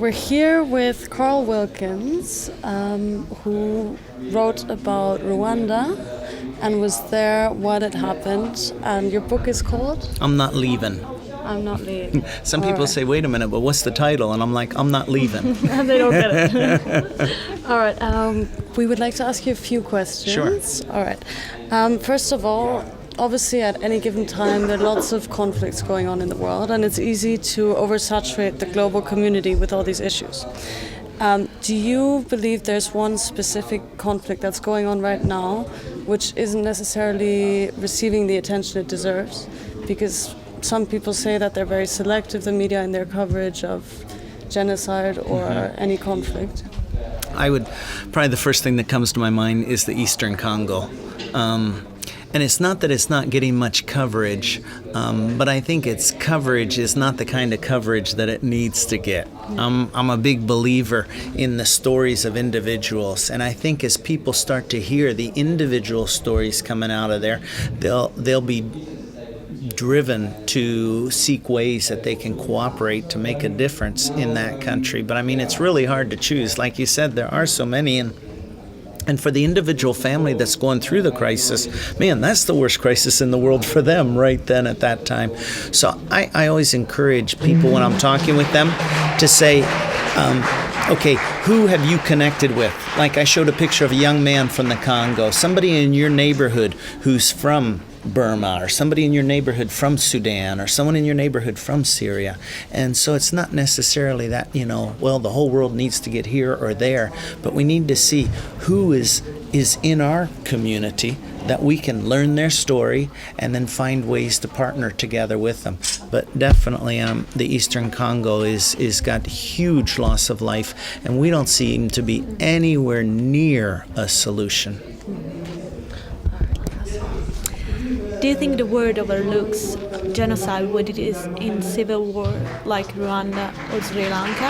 we're here with Carl Wilkens, who wrote about Rwanda and was there when it happened. And your book is called? I'm Not Leaving. I'm Not Leaving. Some people say, wait a minute, but what's the title? And I'm like, I'm not leaving. And they don't get it. All right. We would like to ask you a few questions. Sure. All right. First of all, obviously at any given time there are lots of conflicts going on in the world, and it's easy to oversaturate the global community with all these issues. Do you believe there's one specific conflict that's going on right now which isn't necessarily receiving the attention it deserves? Because some people say that they're very selective, the media, in their coverage of genocide or any conflict. Probably the first thing that comes to my mind is the Eastern Congo. And it's not that it's not getting much coverage, but I think its coverage is not the kind of coverage that it needs to get. I'm a big believer in the stories of individuals, and I think as people start to hear the individual stories coming out of there, they'll be driven to seek ways that they can cooperate to make a difference in that country. But I mean, it's really hard to choose. Like you said, there are so many, and for the individual family that's going through the crisis, man, that's the worst crisis in the world for them right then at that time. So I always encourage people when I'm talking with them to say, okay, who have you connected with? Like I showed a picture of a young man from the Congo, somebody in your neighborhood who's from Burma, or somebody in your neighborhood from Sudan, or someone in your neighborhood from Syria. And so it's not necessarily that, well, the whole world needs to get here or there, but we need to see who is in our community that we can learn their story and then find ways to partner together with them. But definitely the Eastern Congo is got huge loss of life, and we don't seem to be anywhere near a solution. Do you think the world overlooks genocide when it is in civil war like Rwanda or Sri Lanka?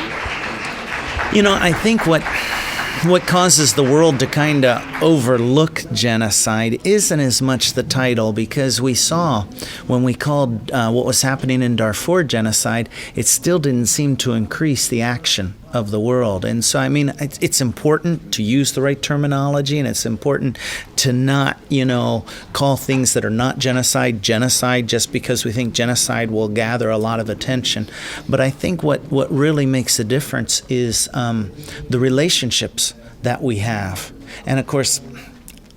I think what causes the world to kind of overlook genocide isn't as much the title, because we saw when we called what was happening in Darfur genocide, it still didn't seem to increase the action of the world. And so, I mean, it's important to use the right terminology, and it's important to not, call things that are not genocide just because we think genocide will gather a lot of attention. But I think what really makes a difference is the relationships that we have. And of course,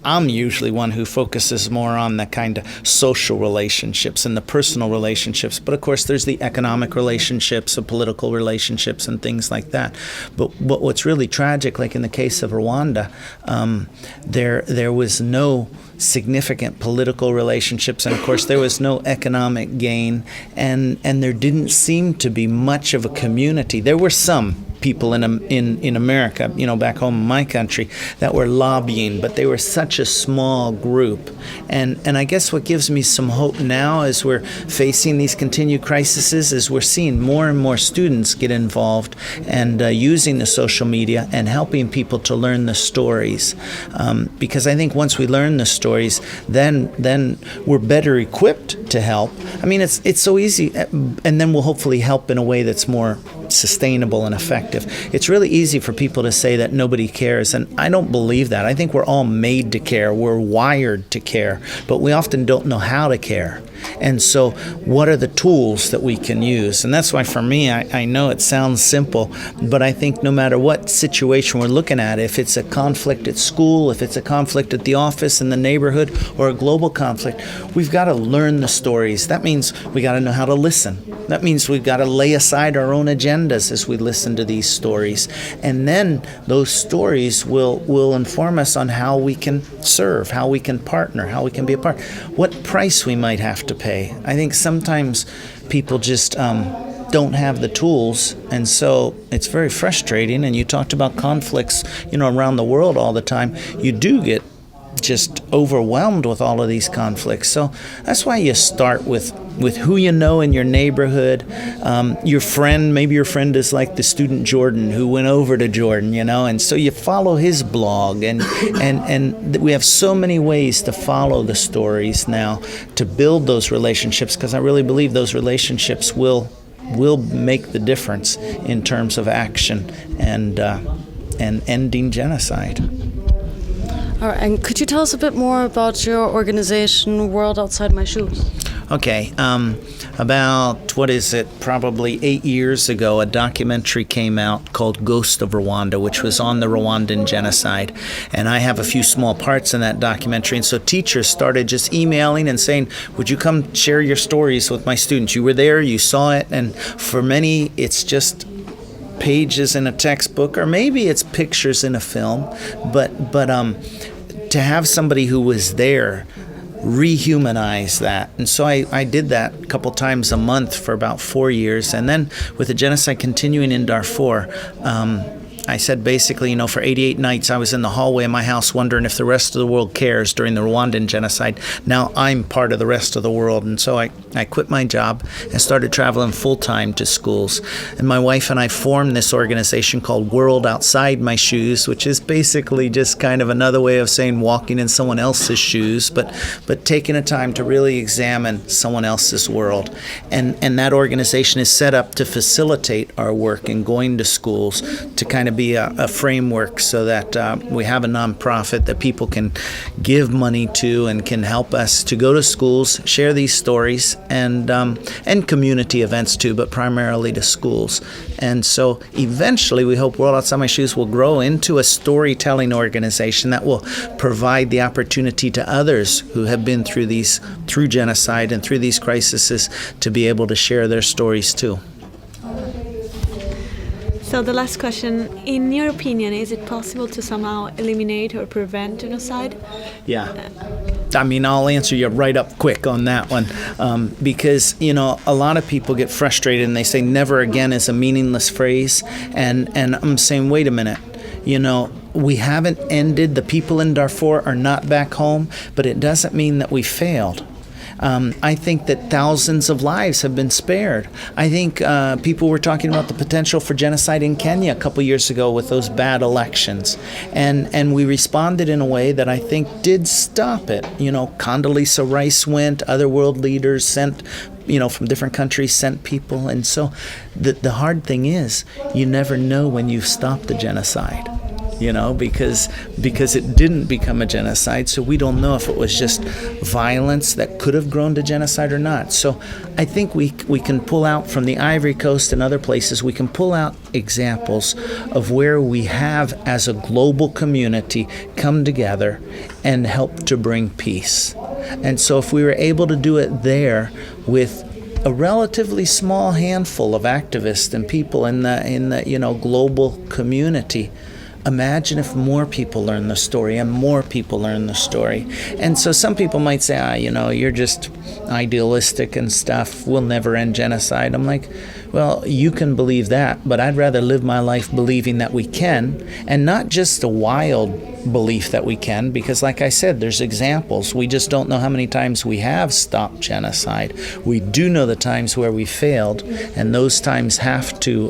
I'm usually one who focuses more on the kind of social relationships and the personal relationships. But of course, there's the economic relationships, the political relationships, and things like that. But what's really tragic, like in the case of Rwanda, there was no significant political relationships, and of course there was no economic gain, and there didn't seem to be much of a community. There were some people in America, back home in my country, that were lobbying, but they were such a small group. And I guess what gives me some hope now as we're facing these continued crises is we're seeing more and more students get involved and using the social media and helping people to learn the stories. Because I think once we learn the stories, then we're better equipped to help. I mean, it's so easy, and then we'll hopefully help in a way that's more sustainable and effective. It's really easy for people to say that nobody cares, and I don't believe that. I think we're all made to care. We're wired to care, but we often don't know how to care. And so what are the tools that we can use? And that's why for me, I know it sounds simple, but I think no matter what situation we're looking at, if it's a conflict at school, if it's a conflict at the office, in the neighborhood, or a global conflict, we've got to learn the stories. That means we got to know how to listen. That means we've got to lay aside our own agendas as we listen to these stories. And then those stories will inform us on how we can serve, how we can partner, how we can be a part, what price we might have to pay. I think sometimes people just don't have the tools, and so it's very frustrating. And you talked about conflicts, around the world all the time. You do get just overwhelmed with all of these conflicts. So that's why you start with who you know in your neighborhood, your friend. Maybe your friend is like the student Jordan who went over to Jordan, and so you follow his blog, and we have so many ways to follow the stories now to build those relationships, because I really believe those relationships will will make the difference in terms of action and ending genocide. All right, and could you tell us a bit more about your organization, World Outside My Shoes? Okay, about, probably 8 years ago, a documentary came out called Ghost of Rwanda, which was on the Rwandan genocide. And I have a few small parts in that documentary. And so teachers started just emailing and saying, would you come share your stories with my students? You were there, you saw it. And for many, it's just pages in a textbook, or maybe it's pictures in a film. But to have somebody who was there rehumanize that. And so I did that a couple times a month for about 4 years. And then with the genocide continuing in Darfur, I said basically, for 88 nights I was in the hallway of my house wondering if the rest of the world cares during the Rwandan genocide. Now I'm part of the rest of the world. And so I quit my job and started traveling full-time to schools. And my wife and I formed this organization called World Outside My Shoes, which is basically just kind of another way of saying walking in someone else's shoes, but taking a time to really examine someone else's world. And that organization is set up to facilitate our work in going to schools, to kind of be a framework so that we have a nonprofit that people can give money to and can help us to go to schools, share these stories, and community events too, but primarily to schools. And so eventually we hope World Outside My Shoes will grow into a storytelling organization that will provide the opportunity to others who have been through genocide and through these crises to be able to share their stories too. So the last question, in your opinion, is it possible to somehow eliminate or prevent genocide? Yeah. I'll answer you right up quick on that one, because, a lot of people get frustrated and they say never again is a meaningless phrase. And I'm saying, wait a minute, we haven't ended, the people in Darfur are not back home, but it doesn't mean that we failed. I think that thousands of lives have been spared. I think people were talking about the potential for genocide in Kenya a couple years ago with those bad elections. And we responded in a way that I think did stop it. Condoleezza Rice went, other world leaders sent, from different countries sent people. And so the hard thing is you never know when you've stopped the genocide. Because it didn't become a genocide, so we don't know if it was just violence that could have grown to genocide or not. So I think we can pull out from the Ivory Coast and other places, we can pull out examples of where we have, as a global community, come together and help to bring peace. And so if we were able to do it there with a relatively small handful of activists and people in the global community, imagine if more people learn the story and more people learn the story. And so some people might say, you're just idealistic and stuff. We'll never end genocide. I'm like, well, you can believe that, but I'd rather live my life believing that we can, and not just a wild belief that we can, because like I said, there's examples. We just don't know how many times we have stopped genocide. We do know the times where we failed, and those times have to,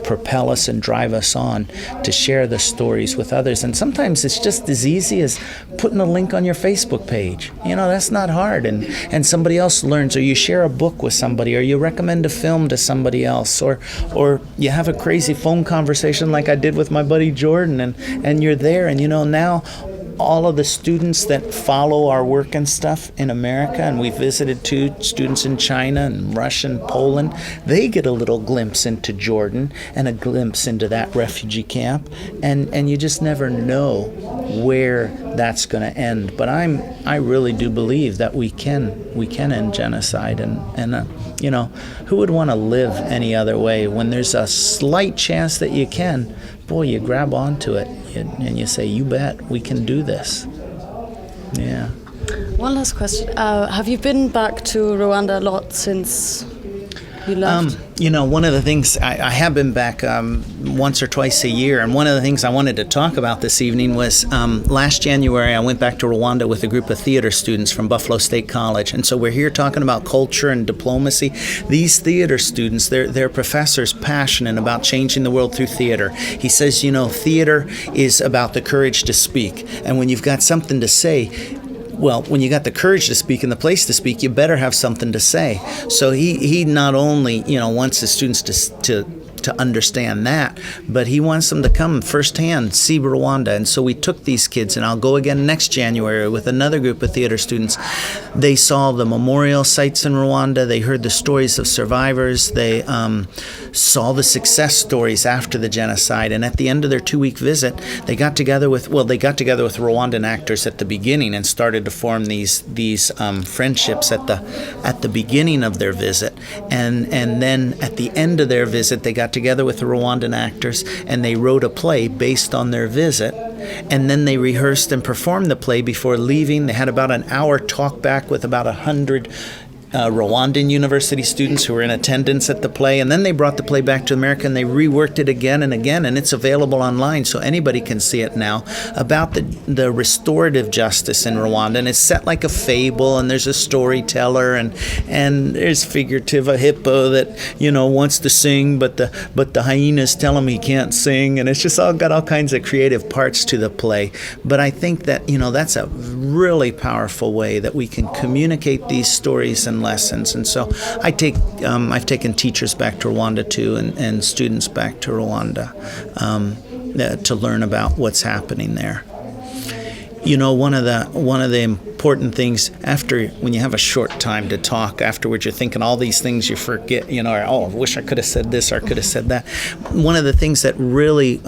propel us and drive us on to share the stories with others. And sometimes it's just as easy as putting a link on your Facebook page. That's not hard. And somebody else learns, or you share a book with somebody, or you recommend a film to somebody else, or you have a crazy phone conversation like I did with my buddy Jordan, and you're there. And now all of the students that follow our work and stuff in America, and we visited 2 students in China and Russia and Poland, they get a little glimpse into Jordan and a glimpse into that refugee camp, and you just never know where that's going to end. But I really do believe that we can end genocide, and who would want to live any other way? When there's a slight chance that you can, boy, you grab onto it and you say, you bet, we can do this. Yeah. One last question. Have you been back to Rwanda a lot since you left? One of the things, I have been back once or twice a year, and one of the things I wanted to talk about this evening was last January I went back to Rwanda with a group of theater students from Buffalo State College, and so we're here talking about culture and diplomacy. These theater students, they're professors passionate about changing the world through theater. He says, theater is about the courage to speak, and when you've got something to say, well, when you got the courage to speak and the place to speak, you better have something to say. So he not only, wants his students to understand that, but he wants them to come firsthand, see Rwanda. And so we took these kids, and I'll go again next January with another group of theater students. They saw the memorial sites in Rwanda. They heard the stories of survivors. They saw the success stories after the genocide. And at the end of their 2-week visit, they got together with Rwandan actors at the beginning and started to form these friendships at the beginning of their visit. And then at the end of their visit, they got together with the Rwandan actors and they wrote a play based on their visit. And then they rehearsed and performed the play before leaving. They had about an hour talk back with about 100 Rwandan university students who were in attendance at the play, and then they brought the play back to America and they reworked it again and again, and it's available online so anybody can see it now, about the restorative justice in Rwanda. And it's set like a fable, and there's a storyteller, and there's figurative, a hippo that wants to sing, but the hyenas tell him he can't sing, and it's just all got all kinds of creative parts to the play. But I think that that's a really powerful way that we can communicate these stories and lessons. And so I've taken teachers back to Rwanda too, and students back to Rwanda to learn about what's happening there. One of the important things when you have a short time to talk afterwards, you're thinking all these things you forget, or I wish I could have said this or could have said that. One of the things that really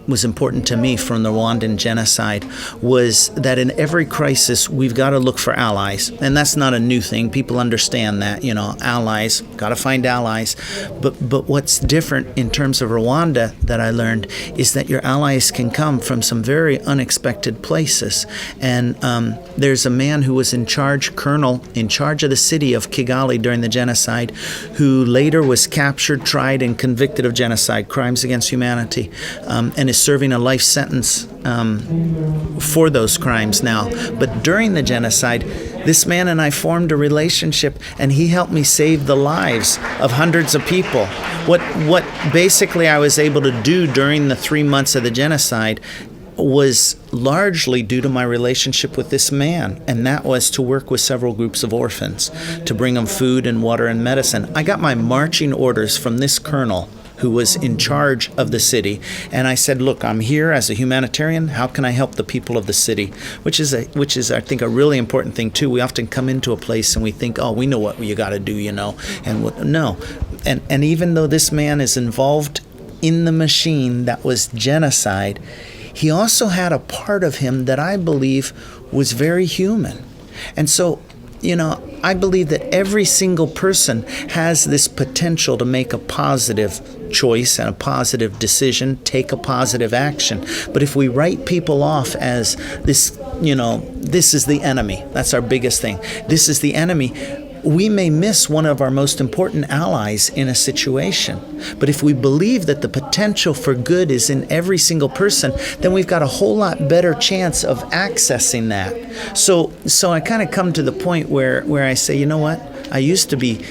was important to me from the Rwandan genocide was that in every crisis we've got to look for allies, and that's not a new thing. People understand that, allies, got to find allies. But what's different in terms of Rwanda that I learned is that your allies can come from some very unexpected places. And there's a man who was colonel in charge of the city of Kigali during the genocide, who later was captured, tried, and convicted of genocide, crimes against humanity, and is serving a life sentence for those crimes now. But during the genocide, this man and I formed a relationship, and he helped me save the lives of hundreds of people. What basically I was able to do during the 3 months of the genocide was largely due to my relationship with this man, and that was to work with several groups of orphans, to bring them food and water and medicine. I got my marching orders from this colonel who was in charge of the city, and I said, look, I'm here as a humanitarian. How can I help the people of the city? Which is I think a really important thing too. We often come into a place and we think, oh, we know what you got to do, and even though this man is involved in the machine that was genocide, he also had a part of him that I believe was very human. And so, I believe that every single person has this potential to make a positive choice and a positive decision, take a positive action. But if we write people off as this, this is the enemy, that's our biggest thing. This is the enemy. We may miss one of our most important allies in a situation. But if we believe that the potential for good is in every single person, then we've got a whole lot better chance of accessing that. So I kind of come to the point where I say, you know what? I used to be,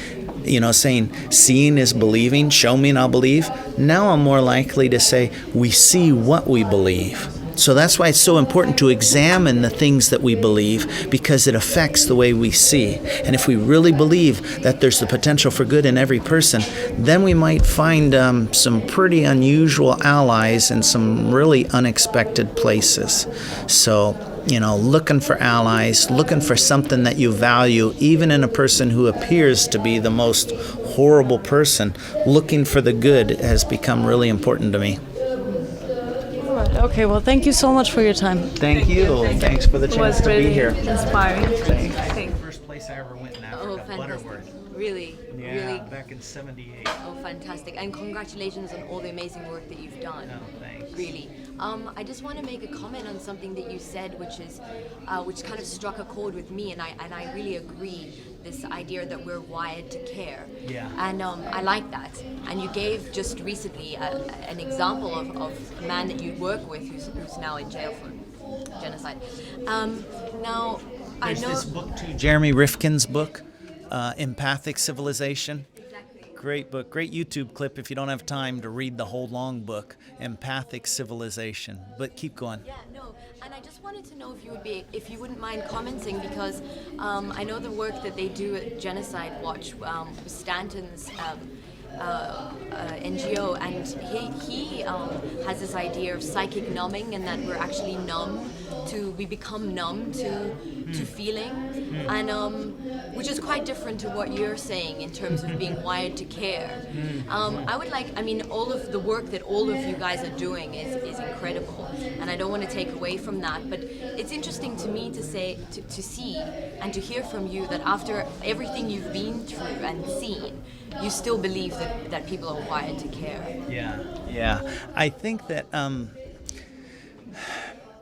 saying, seeing is believing, show me and I'll believe. Now I'm more likely to say, we see what we believe. So that's why it's so important to examine the things that we believe, because it affects the way we see. And if we really believe that there's the potential for good in every person, then we might find some pretty unusual allies in some really unexpected places. So, looking for allies, looking for something that you value, even in a person who appears to be the most horrible person, looking for the good has become really important to me. Okay, well, thank you so much for your time. Thank you. Thanks for the chance to be here. Inspiring. Thanks. First place I ever went in Africa, fantastic. Butterworth. Really? Yeah, Really? back in '78. Oh, fantastic. And congratulations on all the amazing work that you've done. Oh, thanks. Really. I just want to make a comment on something that you said, which kind of struck a chord with me, and I really agree. This idea that we're wired to care. Yeah. And I like that. And you gave just recently an example of a man that you work with who's now in jail for genocide. Now, I There's know this book too, Jeremy Rifkin's book, Empathic Civilization. exactly. Great book, great YouTube clip if you don't have time to read the whole long book, Empathic Civilization. But keep going. Yeah, no. And I just wanted to know if you wouldn't mind commenting, because I know the work that they do at Genocide Watch, Stanton's NGO, and he has this idea of psychic numbing, and that we're actually we become numb to feeling, and which is quite different to what you're saying in terms of being wired to care. All of the work that all of you guys are doing is incredible, and I don't want to take away from that, but it's interesting to me to see and to hear from you that after everything you've been through and seen, you still believe that people are wired to care. Yeah. I think that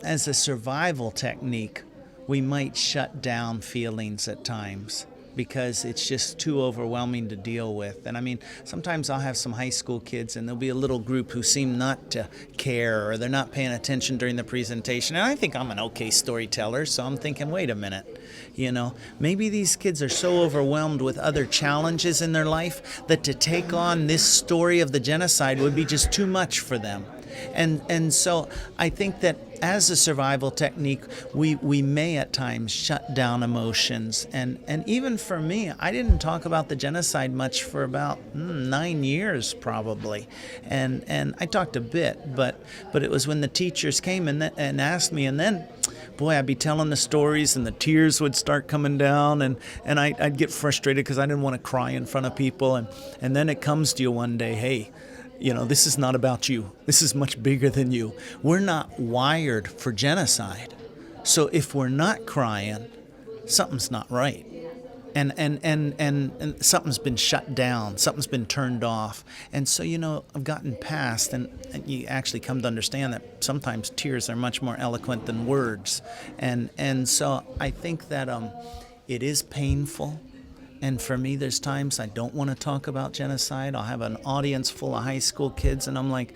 as a survival technique, we might shut down feelings at times because it's just too overwhelming to deal with. And I mean, sometimes I'll have some high school kids and there'll be a little group who seem not to care, or they're not paying attention during the presentation. And I think I'm an okay storyteller, so I'm thinking, wait a minute, maybe these kids are so overwhelmed with other challenges in their life that to take on this story of the genocide would be just too much for them. And so I think that as a survival technique, we may at times shut down emotions. And even for me, I didn't talk about the genocide much for about 9 years probably. And I talked a bit, but it was when the teachers came and asked me, and then boy, I'd be telling the stories and the tears would start coming down, and I'd get frustrated because I didn't want to cry in front of people. And then it comes to you one day, hey, this is not about you. This is much bigger than you. We're not wired for genocide. So if we're not crying, something's not right. And something's been shut down. Something's been turned off. And so, I've gotten past, and you actually come to understand that sometimes tears are much more eloquent than words. And so I think that it is painful. And for me, there's times I don't want to talk about genocide. I'll have an audience full of high school kids, and I'm like,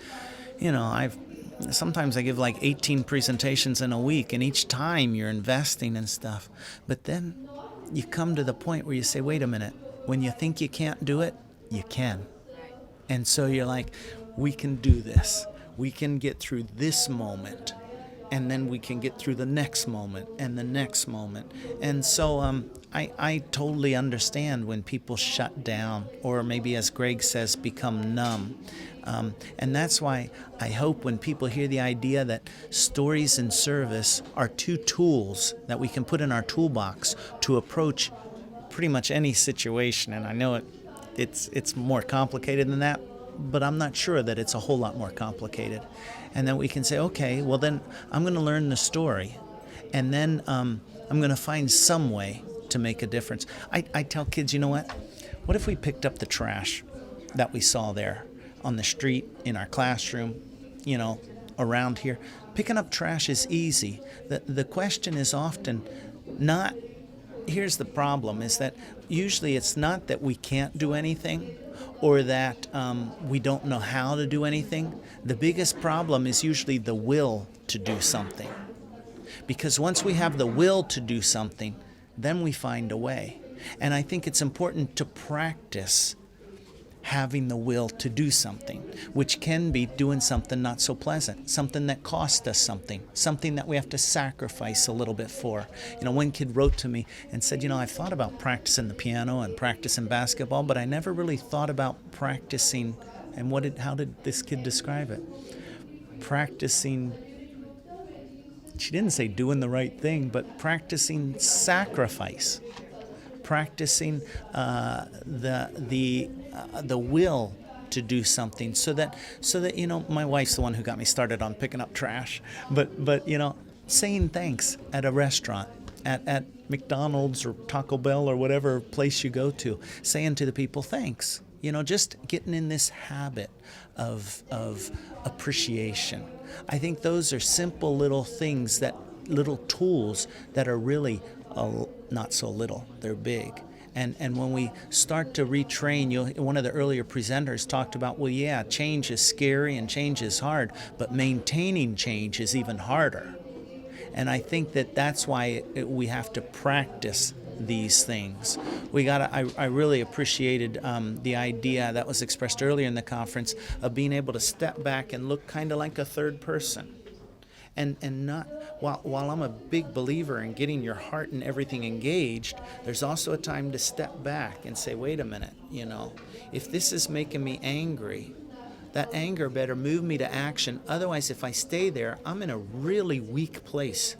sometimes I give like 18 presentations in a week, and each time you're investing in stuff. But then you come to the point where you say, wait a minute, when you think you can't do it, you can. And so you're like, we can do this. We can get through this moment. And then we can get through the next moment and the next moment. And so I totally understand when people shut down, or maybe, as Greg says, become numb. And that's why I hope when people hear the idea that stories and service are two tools that we can put in our toolbox to approach pretty much any situation. And I know it's more complicated than that, but I'm not sure that it's a whole lot more complicated. And then we can say, okay, well then I'm going to learn the story, and then I'm going to find some way to make a difference. I tell kids, what if we picked up the trash that we saw there on the street, in our classroom, around here? Picking up trash is easy. The question is often not, here's the problem, is that usually it's not that we can't do anything, or that we don't know how to do anything. The biggest problem is usually the will to do something. Because once we have the will to do something, then we find a way. And I think it's important to practice having the will to do something, which can be doing something not so pleasant, something that costs us something that we have to sacrifice a little bit for. One kid wrote to me and said, I've thought about practicing the piano and practicing basketball, but I never really thought about practicing. And how did this kid describe it? Practicing, she didn't say doing the right thing, but practicing sacrifice. Practicing the will to do something, so that my wife's the one who got me started on picking up trash, but saying thanks at a restaurant, at McDonald's or Taco Bell or whatever place you go to, saying to the people thanks, just getting in this habit of appreciation. I think those are simple little things, little tools that are really not so little, they're big. And when we start to retrain, one of the earlier presenters talked about, well, yeah, change is scary and change is hard, but maintaining change is even harder. And I think that's why we have to practice these things. I really appreciated the idea that was expressed earlier in the conference of being able to step back and look kind of like a third person. And not, while I'm a big believer in getting your heart and everything engaged, there's also a time to step back and say, wait a minute, if this is making me angry, that anger better move me to action. Otherwise, if I stay there, I'm in a really weak place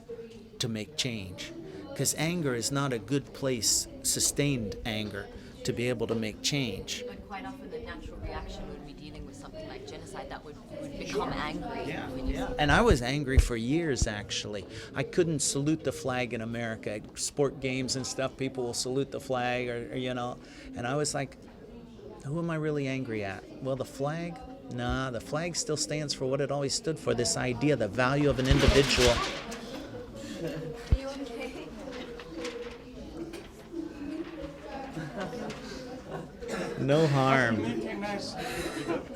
to make change. Because anger is not a good place, sustained anger, to be able to make change. But quite often the natural reaction would be dealing with something like genocide that would become angry. And I was angry for years, actually. I couldn't salute the flag in America. At sport games and stuff, people will salute the flag, or and I was like, who am I really angry at? Well, the flag? Nah, the flag still stands for what it always stood for, this idea, the value of an individual. Are you okay? No harm.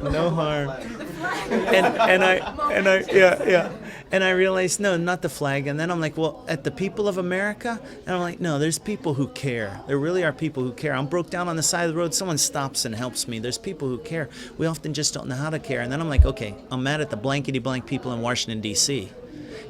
No harm. And I realized, no, not the flag. And then I'm like, well, at the people of America? And I'm like, no, there's people who care. There really are people who care. I'm broke down on the side of the road. Someone stops and helps me. There's people who care. We often just don't know how to care. And then I'm like, okay, I'm mad at the blankety blank people in Washington, D.C.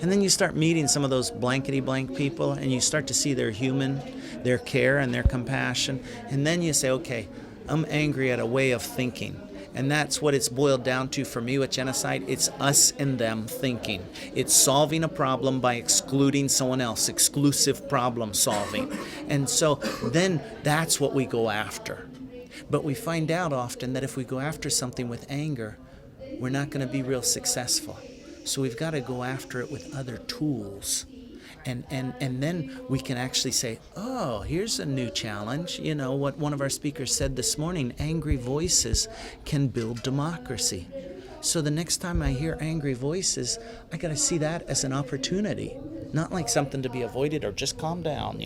And then you start meeting some of those blankety blank people, and you start to see their human, their care and their compassion. And then you say, okay, I'm angry at a way of thinking. And that's what it's boiled down to for me with genocide. It's us and them thinking. It's solving a problem by excluding someone else, exclusive problem solving. And so then that's what we go after. But we find out often that if we go after something with anger, we're not going to be real successful. So we've got to go after it with other tools. And then we can actually say, oh, here's a new challenge. What one of our speakers said this morning, angry voices can build democracy. So the next time I hear angry voices, I got to see that as an opportunity. Not like something to be avoided or just calm down,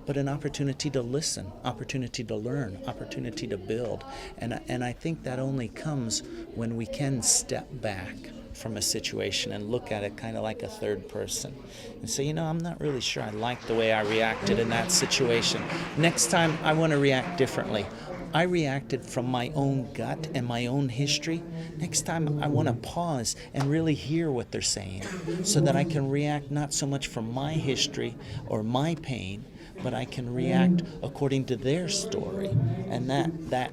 but an opportunity to listen, opportunity to learn, opportunity to build. And I think that only comes when we can step back from a situation and look at it kind of like a third person and say, I'm not really sure I like the way I reacted in that situation. Next time I want to react differently. I reacted from my own gut and my own history. Next time I want to pause and really hear what they're saying so that I can react not so much from my history or my pain, but I can react according to their story. And that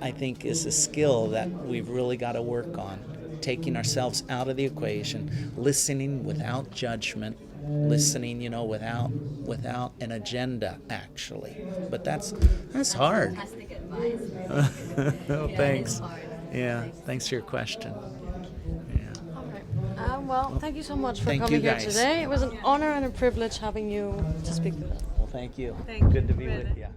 I think is a skill that we've really got to work on. Taking ourselves out of the equation, listening without judgment, listening, without an agenda, actually. But that's hard. Fantastic advice. Oh, thanks. Yeah, thanks for your question. Yeah. All right. Well, thank you so much for Thank coming you, here guys. today. It was an honor and a privilege having you to speak with us. Well, thank you. Thank Good to you, be brother. with you.